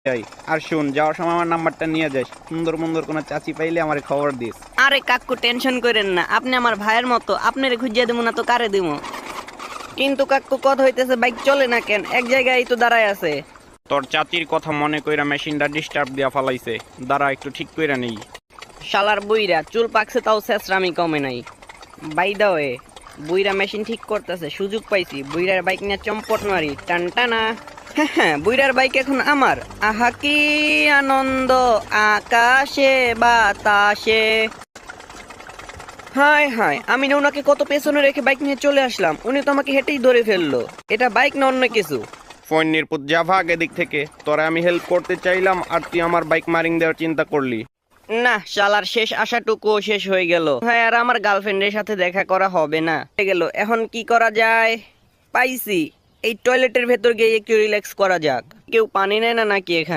যাই। আর শুন, যাওয়ার সময় আমার নাম্বারটা নিয়ে যাস। সুন্দর মন্দর কোনো চাচি পাইলে আমার খবর দিস। আরে কাকু টেনশন করেন না, আপনি আমার ভাইয়ের মতো, আপনার খুঁজিয়ে দেবো না তো কারে দিব। কিন্তু কাকু কথা হইতেছে বাইক চলে না কেন, এক জায়গায় তো দাঁড়ায় আছে। তোর চাচির কথা মনে কইরা মেশিনটা ডিস্টার্ব দিয়া ফালাইছে, দাঁড়া একটু ঠিক কইরা নেই। শালার বুইরা চুল পাকছে তাও শেষরামি কমে নাই। বাই দা ওয়ে, বুইরা মেশিন ঠিক করতেছে, সুযোগ পাইছি বুইরার বাইক নিয়ে চম্পট মারি টানটানা। হ্যাঁ হ্যাঁ, বুইরার বাইক এখন আমার। আহা কি আনন্দ আকাশে বাতাসে। হায় হায়, আমি না ওনাকে কত পেছনে রেখে বাইক নিয়ে চলে আসলাম, উনি তো আমাকে হেঁটেই ধরে ফেললো। এটা বাইক না অন্য কিছু। ফোন নির্পুত যা ভাগ এদিক থেকে, তোরা আমি হেল্প করতে চাইলাম আর তুই আমার বাইক মারিং দেওয়ার চিন্তা করলি। না, শালার শেষ আশাটুকুও শেষ হয়ে গেল। হ্যাঁ, আর আমার গার্লফ্রেন্ডের সাথে দেখা করা হবে না হয়ে গেল। এখন কি করা যায়? পাইছি, এই টয়লেটের ভেতর গিয়ে একটু রিল্যাক্স করা যাক। কেউ পানি নেয় না নাকি এখানে?